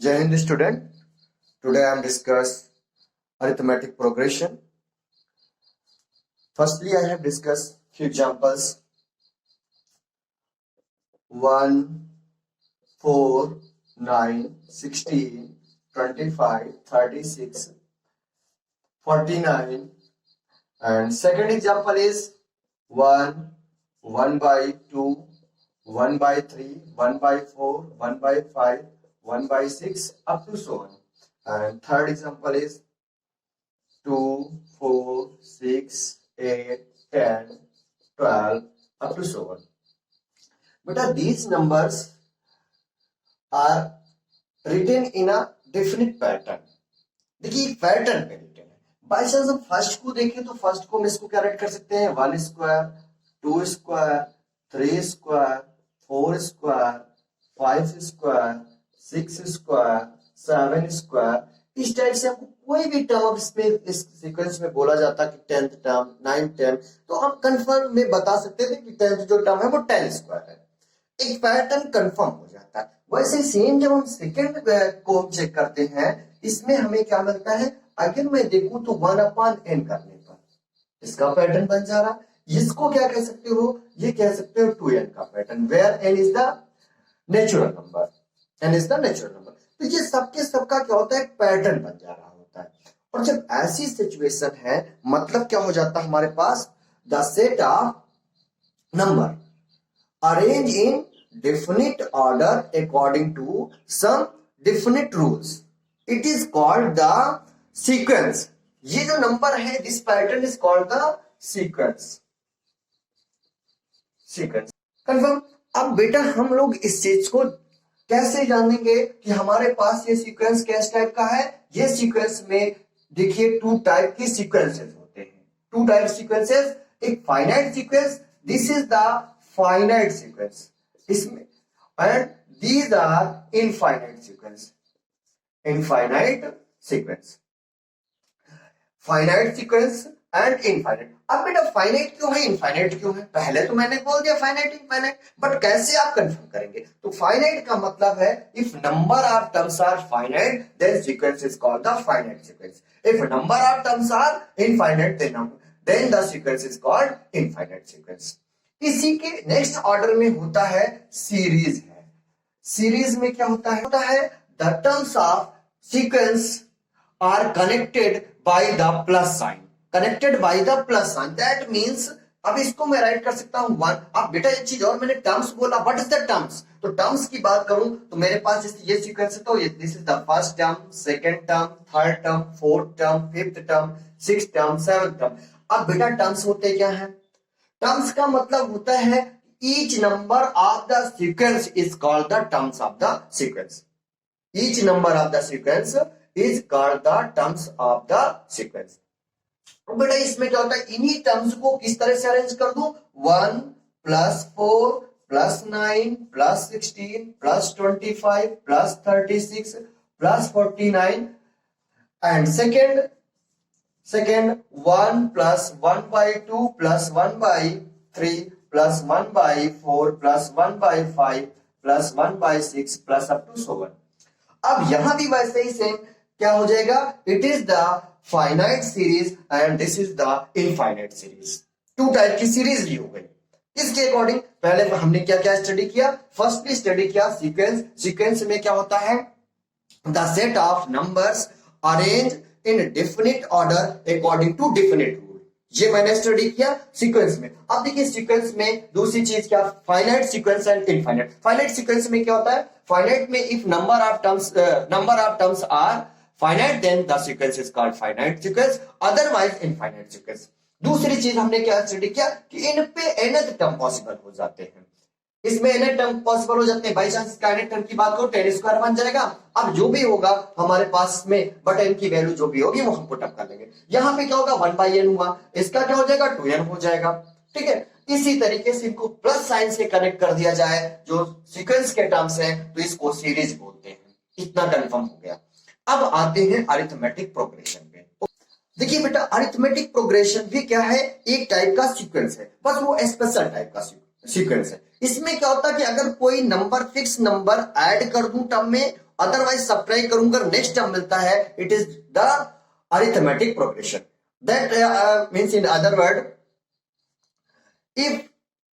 Jai Hind student. Today I am discuss arithmetic progression. Firstly, I have discussed few examples. 1, 4, 9, 16, 25, 36, 49. And second example is 1, 1 by 2, 1 by 3, 1 by 4, 1 by 5, 1 by 6, up to so on. And third example is 2, 4, 6, 8, 10, 12, up to so on. But these numbers are written in a definite pattern. देखिए pattern पे written है. By chance हम first को देखें तो first को हम इसको क्या राइट कर सकते हैं 1 square 2 square 3 square 4 square 5 square 6 square 7 square. इस टाइप से आपको कोई भी टर्म इसमें इस सीक्वेंस में बोला जाता कि 10th टर्म 9th टर्म तो हम कंफर्म में बता सकते थे कि 10th जो टर्म है वो 10 स्क्वायर है. एक पैटर्न कंफर्म हो जाता है. वैसे सेम जब हम सेकंड को चेक करते हैं इसमें हमें क्या मिलता है. अगर मैं देखूं तो 1/n करने पर इसका पैटर्न बन जा रहा. इसको क्या कह सकते हो ये कह सकते हो 2n का pattern where n is the natural number. n is the natural number. तो ये सबके सबका क्या होता है पैटर्न बन जा रहा होता है. और जब ऐसी सिचुएशन है मतलब क्या हो जाता है हमारे पास the set of number arrange in definite order according to some definite rules. It is called the sequence. ये जो नंबर है this pattern is called the sequence. Sequence. Confirm? अब बेटा हम लोग इस चीज को कैसे जानेंगे कि हमारे पास ये सीक्वेंस किस टाइप का है. ये सीक्वेंस में देखिए टू टाइप की सीक्वेंसेस होते हैं. Two type sequences. एक finite sequence. This is the finite sequence इसमें and these are infinite sequence. Infinite sequence, finite sequence and infinite. अब बेटा फाइनाइट क्यों है इनफाइनाइट क्यों है. पहले तो मैंने बोल दिया फाइनाइट इनफाइनाइट. बट कैसे आप कंफर्म करेंगे. तो फाइनाइट का मतलब है if number of terms are finite then sequence is called the finite sequence. If number of terms are infinite then the sequence is called infinite sequence. इसी के next order में होता है सीरीज है. सीरीज में क्या होता है the terms of sequence are connected by the plus sign. Connected by the plus sign that means अब इसको मैं राइट कर सकता हूं 1. अब बेटा एक चीज और मैंने टर्म्स बोला. What is the terms. तो टर्म्स की बात करूं तो मेरे पास ये सीक्वेंस है तो this is the first term second term third term fourth term fifth term sixth term seventh term. अब बेटा टर्म्स होते क्या है. टर्म्स का मतलब होता है each number of the sequence is called the terms of the sequence. Each number of the sequence is called the terms of the sequence. तो बेटा इसमें क्या होता है इन्हीं टर्म्स को किस तरह से अरेंज कर दूं 1 plus 4 plus 9 plus 16 plus 25 plus 36 plus 49 and second 1 plus 1 by 2 plus 1 by 3 plus 1 by 4 plus 1 by 5 plus 1 by 6 plus up to so on. अब यहां भी वैसे ही सेम क्या हो जाएगा. It is the finite series and this is the infinite series. Two type की series ली हो गई. इसके अकॉर्डिंग पहले हमने क्या क्या स्टडी किया. फर्स्टली स्टडी किया सीक्वेंस. सीक्वेंस में क्या होता है the set of numbers arrange in definite order according to definite rule. ये मैंने स्टडी किया सीक्वेंस में. अब देखिए सीक्वेंस में दूसरी चीज क्या finite sequence and infinite. Finite sequence में क्या होता है फाइनाइट में if number of terms are finite then the sequence is called finite sequence otherwise infinite sequence. दूसरी चीज हमने क्या स्टडी किया कि इन पे nth टर्म पॉसिबल हो जाते हैं. इसमें nth टर्म पॉसिबल हो जाते हैं. बाई चांस इसका nth टर्म की बात करो 10 स्क्वायर बन जाएगा. अब जो भी होगा हमारे पास में बट n की वैल्यू जो भी होगी वो हम पुट अप कर लेंगे. यहां पे क्या होगा 1/n हुआ. इसका क्या हो जाएगा 2n हो जाएगा. ठीक है. इसी तरीके से इनको प्लस साइन से कनेक्ट कर दिया जाए जो सीक्वेंस के टर्म्स हैं तो इसको सीरीज बोलते हैं. इतना कंफर्म हो गया. अब आते हैं अरिथमेटिक प्रोग्रेशन पे. देखिए बेटा अरिथमेटिक प्रोग्रेशन भी क्या है एक टाइप का सीक्वेंस है. बस वो स्पेशल टाइप का सीक्वेंस है. इसमें क्या होता है कि अगर कोई नंबर फिक्स नंबर ऐड कर दूं टर्म में अदरवाइज सब्ट्रैक्ट करूंगा नेक्स्ट टर्म मिलता है, it is the arithmetic progression. That means in other word, if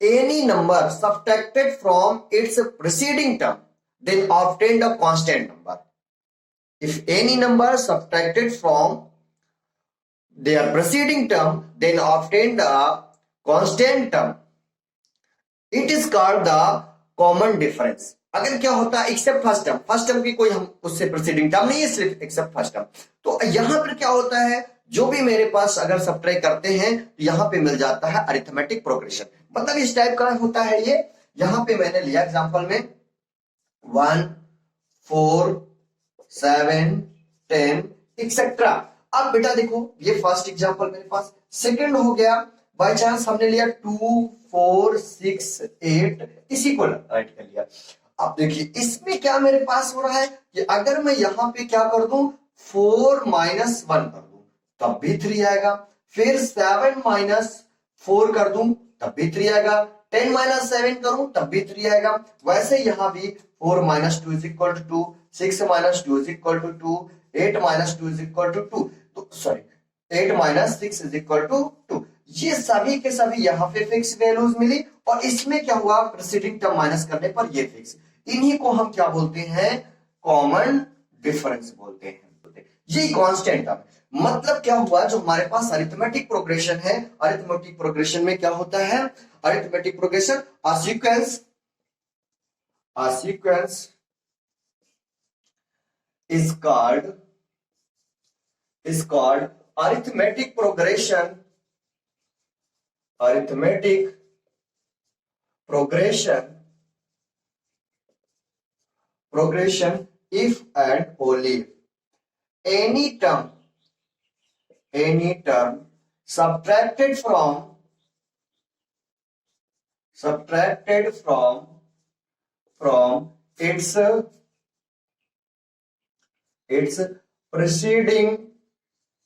any number subtracted from its preceding term, then obtained a constant number. If any number subtracted from their preceding term, then obtained a constant term, it is called the common difference. अगर क्या होता है accept first term की कोई हम उससे preceding term नहीं है, सिर्फ एक्सेप्ट फर्स्ट टर्म। तो यहां पर क्या होता है, जो भी मेरे पास अगर सब्ट्रैक्ट करते हैं तो यहां पे मिल जाता है अरिथमेटिक प्रोग्रेशन। मतलब इस टाइप का होता है ये। यहां पे मैंने लिया एग्जांपल में 1 4 7 10 एक्सेट्रा। अब बेटा देखो ये फर्स्ट एग्जांपल मेरे पास, सेकंड हो गया बाय चांस हमने लिया 2 4 6 8, इसी को राइट कर लिया। अब देखिए इसमें क्या मेरे पास हो रहा है कि अगर मैं यहां पे क्या कर दूं 4 माइनस 1 कर दूं तब भी 3 आएगा, फिर 7 माइनस 4 कर दूं तब भी 3 आएगा, 10 माइनस 7 करूं तब भी 3 आएगा। वैसे यहां भी 4 minus 2 is equal to 2, 6 minus 2 is equal to 2, 8 minus 2 is equal to 2, तो sorry 8 minus 6 is equal to 2। ये सभी के सभी यहां पे फिक्स वैल्यूज मिली और इसमें क्या हुआ प्रीसीडिंग टर्म माइनस करने पर ये फिक्स। इन्हीं को हम क्या बोलते हैं, कॉमन डिफरेंस बोलते हैं। ये कांस्टेंट टर्म, मतलब क्या हुआ जो हमारे पास अरिथमेटिक प्रोग्रेशन है, अरिथमेटिक प्रोग्रेशन में क्या होता है, arithmetic progression a sequence is called arithmetic progression if and only any term subtracted from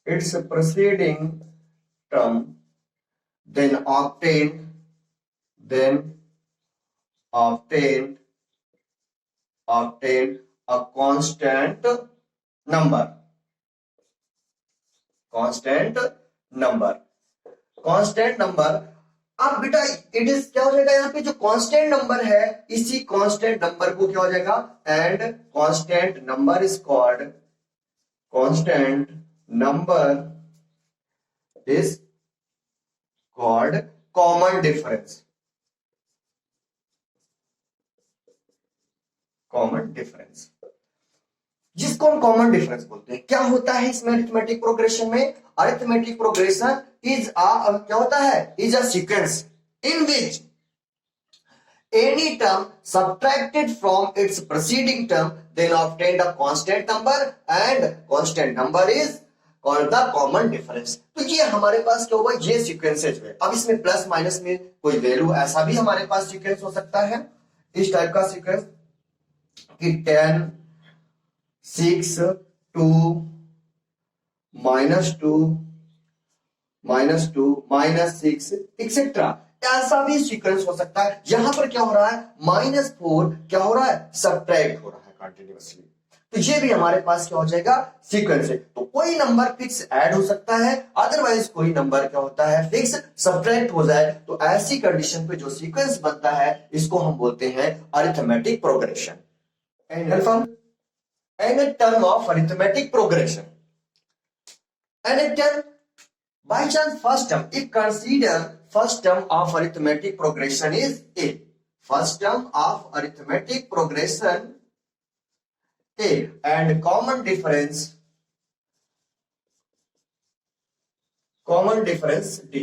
its preceding term, then obtained a constant number। अब बेटा इट इज क्या हो जाएगा, यहाँ पे जो कांस्टेंट नंबर है इसी कांस्टेंट नंबर को क्या हो जाएगा, and constant number is called common difference. जिसको हम कॉमन डिफरेंस बोलते हैं। क्या होता है इसमें अरिथमेटिक प्रोग्रेशन में, अरिथमेटिक प्रोग्रेशन इज क्या होता है, is a sequence in which any term subtracted from its preceding term then obtained a constant number and constant number is called the common difference। तो ये हमारे पास क्या हुआ, ये सीक्वेंसेज हुए। अब इसमें प्लस माइनस में कोई वैल्यू ऐसा भी हमारे पास सीक्वेंस हो सकता है, इस टाइप का सीक्वेंस कि 10 6 2 माइनस 2 माइनस 6 एक्सेट्रा, ऐसा भी सीक्वेंस हो सकता है। यहां पर क्या हो रहा है, -4 क्या हो रहा है, सब्ट्रैक्ट हो रहा है कंटिन्यूअसली, तो ये भी हमारे पास क्या हो जाएगा, सीक्वेंस है। तो कोई नंबर फिक्स ऐड हो सकता है, अदरवाइज कोई नंबर क्या होता है, फिक्स सब्ट्रैक्ट हो जाए। तो ऐसी कंडीशन पे जो सीक्वेंस बनता है इसको हम बोलते हैं arithmetic progression. And a term of arithmetic progression, and a term by chance first term, if consider first term of arithmetic progression is a, first term of arithmetic progression a and common difference d।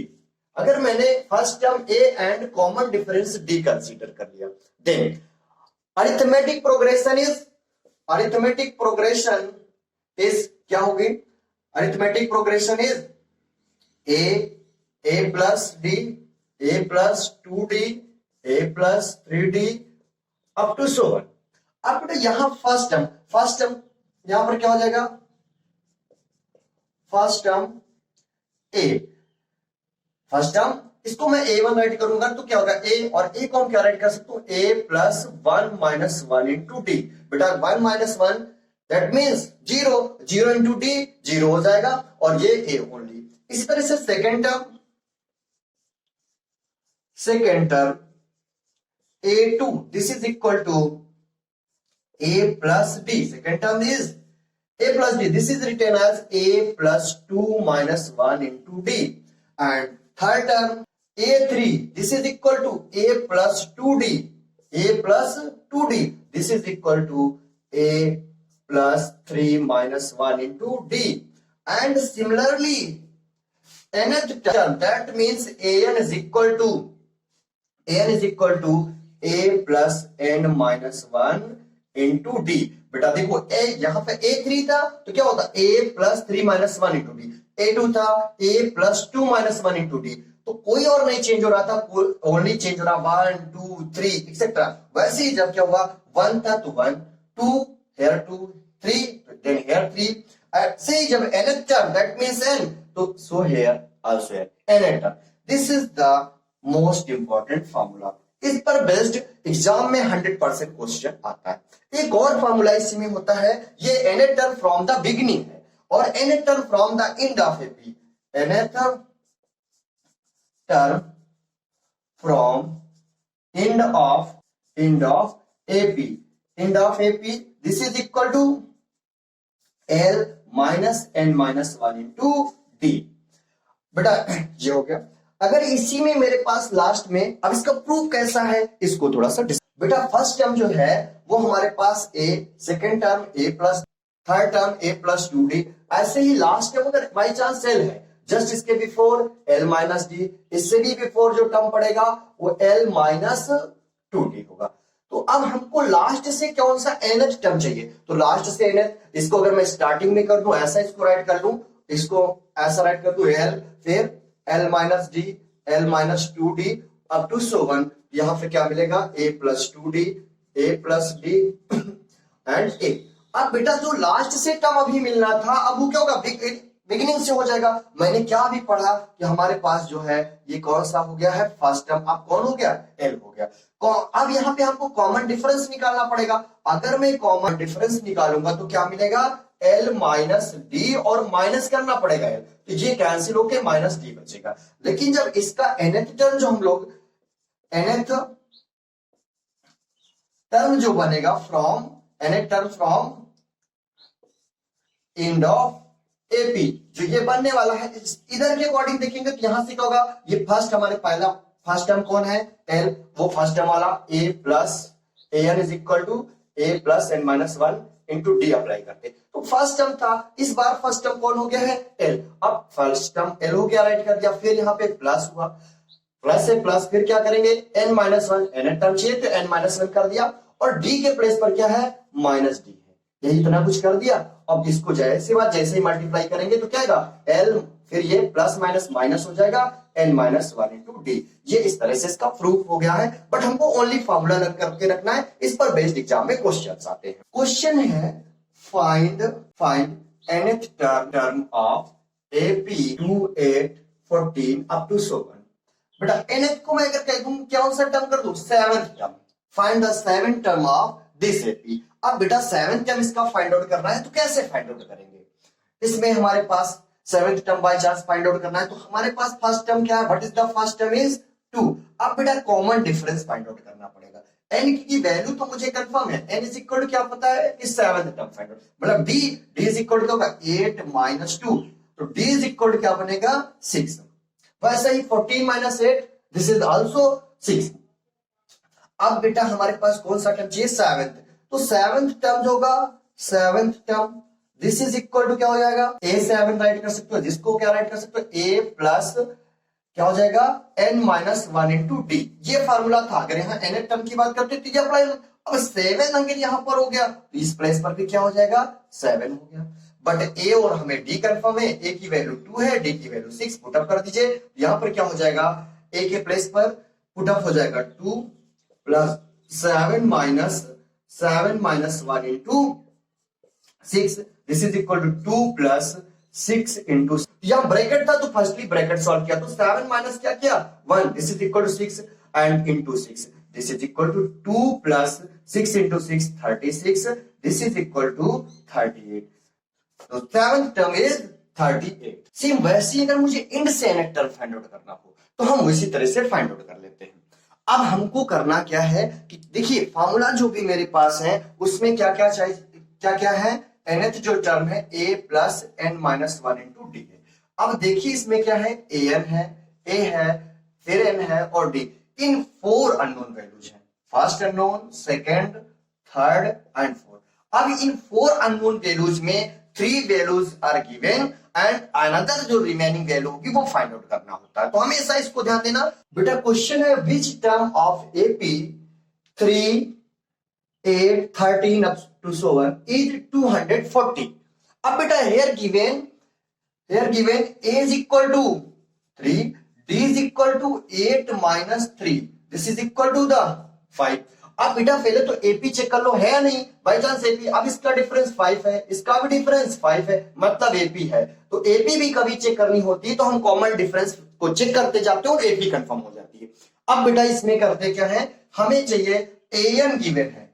अगर मैंने first term a and common difference d consider कर लिया, then arithmetic progression क्या होगी, arithmetic progression is a plus d, a plus 2d, a plus 3d up to so on. अब बेटा यहां first term यहां पर क्या हो जाएगा, first term a, first term इसको मैं a1 राइट करूंगा तो क्या होगा a, और a को हम क्या राइट कर सकते हो a plus 1 minus 1 into d. बेटा 1 minus 1 that means 0, 0 into D 0 हो जाएगा और ये a ओनली। इसी तरह से second term a2 this is equal to a plus d. Second term is a plus d. This is written as a plus 2 minus 1 into d. And third term a3. This is equal to a plus 2d. A plus 2d. This is equal to a plus 3 minus 1 into d. And similarly, nth term that means an is equal to a plus n minus 1 into d. बेटा देखो ए यहां पे a3 था तो क्या होता a plus 3 minus 1 into D, a2 था a plus 2 minus 1 into D. तो कोई और नहीं चेंज हो रहा था, ओनली चेंज हो रहा 1 2 3 एक्सेट्रा। वैसे ही जब क्या हुआ 1 था तो 1, 2 here 2, 3 then here 3, ऐसे ही जब nth term that means n तो so here also here nth term। this is the most important formula। इस पर बेस्ड एग्जाम में 100% क्वेश्चन आता है। एक और फॉर्मूला इसी में होता है, ये nth term from the beginning है और nth term from the end of AP. nth term from end of AP, end of AP this is equal to l minus n minus 1 into d. बेटा ये हो गया। अगर इसी में मेरे पास लास्ट में, अब इसका प्रूफ कैसा है इसको थोड़ा सा बेटा फर्स्ट टर्म जो है वो हमारे पास a, second term a plus, third term a plus 2d, ऐसे ही लास्ट टर्म अगर बाई चांस l है जस्ट इसके बिफोर l माइनस डी, इससे भी बिफोर जो टर्म पड़ेगा वो l माइनस 2d होगा। तो अब हमको लास्ट से कौन सा nth टर्म चाहिए, तो लास्ट से nth, इसको अगर मैं स्टार्टिंग में कर दूं ऐसा इसको राइट कर लूं, इसको ऐसा राइट कर दूं l, फिर l minus D, l minus 2d up to so 1। यहां पे क्या मिलेगा a plus 2d, a plus d and a। अब बेटा जो लास्ट से टर्म अभी मिलना था अब वो क्या होगा बिगिनिंग से हो जाएगा। मैंने क्या भी पढ़ा कि हमारे पास जो है ये कौन सा हो गया है फर्स्ट टर्म, अब कौन हो गया l हो गया। अब यहाँ पे हमको कॉमन डिफरेंस निकालना पड़ेगा। अगर मैं कॉमन डिफरेंस निकालूंगा तो क्या मिलेगा l माइनस डी और माइनस करना पड़ेगा l, तो ये कैंसिल होके माइनस डी बचेगा। लेकिन जब इसका nth टर्म जो हम लोग nth टर्म जो बनेगा from nth term from end of AP जो ये बनने वाला है, इधर के अकॉर्डिंग देखेंगे तो यहां से क्या होगा, ये फर्स्ट हमारे पहला फर्स्ट टर्म कौन है l, वो फर्स्ट टर्म वाला a plus an is equal to a plus n minus 1 into d apply करते। तो फर्स्ट टर्म था, इस बार फर्स्ट टर्म कौन हो गया है l। अब फर्स्ट टर्म l हो गया राइट कर दिया, फिर यहाँ पे प्लस हुआ, प्लस से प्लस फिर क्या करेंगे n माइनस 1, n टर्म चाहिए तो n माइनस 1 कर दिया और d के प्लेस पर क्या है माइनस d है, यही इतना कुछ कर दिया। अब इसको जैसे बात जैसे ही मल्टीप्लाई करेंगे तो क्या आएगा l, फिर ये प्लस माइनस माइनस हो जाएगा n माइनस 1 इंटू डी। ये इस तरह से इसका प्रूफ हो गया है, बट हमको ओनली फॉर्मूला लग करके रखना है, इस पर बेस्ड एग्जाम में क्वेश्चन आते हैं। क्वेश्चन है find nth term of AP 2 8 14 up to 7। बेटा nth को मैं अगर कह दूं कौन सा टर्म कर दूं seventh term, find the seventh term of this AP। अब बेटा सेवंथ टर्म इसका फाइंड आउट करना है तो कैसे फाइंड आउट करेंगे, इसमें हमारे पास seventh term by chance find out करना है तो हमारे पास फर्स्ट टर्म क्या है, what is the first term is 2। अब बेटा कॉमन डिफरेंस फाइंड आउट करना पड़ेगा। n की वैल्यू तो मुझे कंफर्म है, n इज इक्वल टू क्या पता है इस सेवंथ टर्म फाइंड आउट, मतलब d is equal to 8 minus 2, तो d इज इक्वल टू क्या बनेगा 6। वैसे ही 14 माइनस 8 दिस इज आल्सो 6। अब बेटा हमारे पास कौन सा टर्म चाहिए सेवंथ, तो सेवंथ टर्म जो होगा seventh term this is equal to क्या हो जाएगा a7 राइट कर सकते हो, जिसको क्या राइट कर सकते हो a प्लस क्या हो जाएगा n माइनस 1 इंटू डी। ये फार्मूला था, अगर यहाँ n टर्म की बात करते तो ये अप्लाई। अब 7 अगर यहाँ पर हो गया तो इस प्लेस पर भी क्या हो जाएगा 7 हो गया, बट a और हमें d कंफर्म है, a की वैल्यू 2 है, d की वैल्यू 6, पुटअप कर दीजिए। यहाँ पर क्या हो जाएगा a के प्लेस पर पुटअप हो जाएगा 2 plus 7 minus 1 into 6, this is equal to 2 plus 6 into, यहाँ ब्रैकेट था तो फर्स्टली ब्रैकेट सॉल्व किया, तो 7 माइनस क्या किया 1, this is equal to 6 and into 6, this is equal to 2 plus 6 into 6 36, this is equal to 38, तो सेवंथ टर्म इज 38। सेम वैसे ही अगर मुझे इंड से एनथ टर्म फाइंड आउट करना हो तो हम उसी तरह से फाइंड आउट कर लेते हैं। अब हमको करना क्या है कि देखिए फॉर्मूला जो भी मेरे पास है उसमें क्या क्या चाहिए, क्या क्या है, nth जो टर्म है a plus n minus 1 into D है। अब देखिए इसमें क्या है, an है, a है, फिर n है और d, इन 4 अननोन वैल्यूज हैं, first unknown, second, third and fourth. अब इन 4 अननोन वैल्यूज में 3 वैल्यूज आर गिवन एंड अनदर जो रिमेनिंग वैल्यू होगी वो फाइंड आउट करना होता है। तो हमेशा इसको ध्यान देना बेटा, क्वेश्चन है which term of AP 3 8 13 up to so on is 240। अब बेटा here given a is equal to 3, d is equal to 8 minus 3, this is equal to the 5। अब बेटा पहले तो एपी चेक कर लो, है नहीं बाई चांस एपी, अब इसका डिफरेंस 5 है, इसका भी डिफरेंस 5 है, मतलब एपी है। तो एपी भी कभी चेक करनी होती है तो हम कॉमन डिफरेंस को चेक करते जाते हैं और एपी कंफर्म हो जाती है। अब बेटा इसमें करते क्या है, हमें चाहिए एन गिवन है,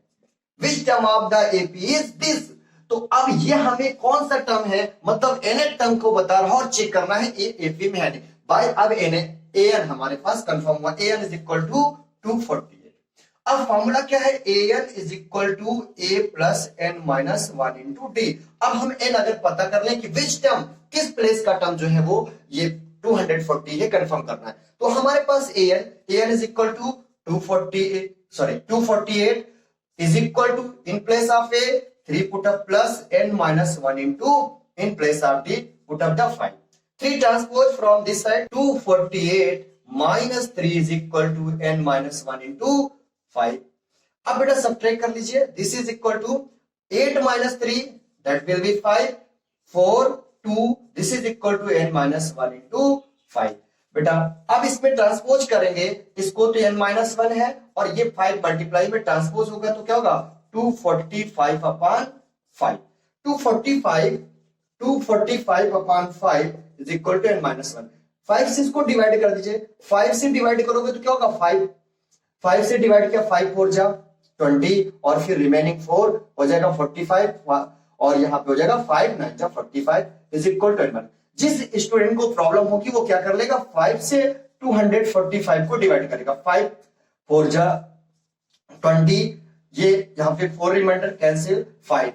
which term of the AP is this. तो अब ये हमें कौन सा टर्म है, मतलब nth टर्म को बता रहा और चेक करना है एपी में है नहीं बाय। अब एन हमारे पास कंफर्म हुआ, एन इज इक्वल टू 248। अब फॉर्मूला क्या है, n is equal to a plus n minus 1 into d. अब हम एन अगर पता कर लें कि विच टर्म, किस प्लेस का टर्म जो है वो ये 240 है, कंफर्म करना है, तो हमारे पास N is equal to 248 is equal to, in place of a 3 put up plus n minus 1 into, in place of d put up the 5, 3 transpose from this side, 248 minus 3 is equal to n minus 1 into 5। अब बेटा subtract कर लीजिए, this is equal to 8 minus 3 that will be 5, 4 2, this is equal to n minus 1 into 5। बेटा अब इसमें transpose करेंगे इसको तो n माइनस 1 है और ये 5 मल्टीप्लाई में ट्रांसपोज होगा तो क्या होगा 245 upon 5, 245 upon 5 is equal to n minus 1। 5 से इसको डिवाइड कर दीजिए, 5 से डिवाइड करोगे तो क्या होगा 5 से डिवाइड किया 5 4 जा 20 और फिर रिमेनिंग 4 हो जाएगा 45 और यहाँ पे हो जाएगा 5 9 जा 45 इज इक्वल टू n। जिस स्टूडेंट को प्रॉब्लम होगी वो क्या कर लेगा, 5 से 245 को डिवाइड करेगा, 5 4 जा 20, ये यहाँ पे 4 रिमाइंडर कैंसिल, 5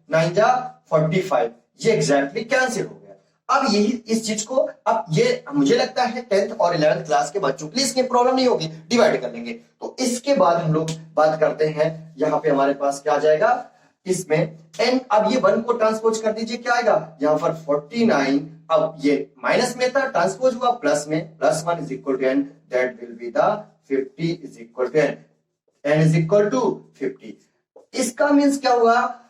9 जा 45, ये एग्जैक्टली कैंसिल हो गया। अब यही इस चीज को, अब ये मुझे लगता है 10th और 11th क्लास के बच्चों के लिए इसकी प्रॉब्लम नहीं होगी, डिवाइड कर लेंगे। तो इसके बाद हम लोग बात करते हैं, यहाँ पे हमारे पास क्या आ जाएगा, इसमें n, अब ये 1 को ट्रांसपोज कर दीजिए, क्या आएगा यहाँ पर 49, अब ये माइनस में था ट्रांसपोज हुआ प्लस में, plus 1 is equal to n, that will be the 50 is equal to n is equal to 50। इसका मींस क्या हुआ,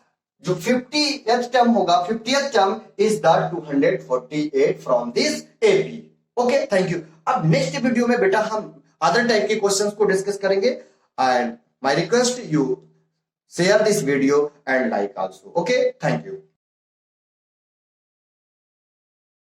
जो 50th टर्म होगा, 50th term is the 248 from this AP. Okay, thank you. अब next video में बेटा हम other type के क्वेश्चंस को डिस्कस करेंगे and my request you share this video and like also। Okay, thank you।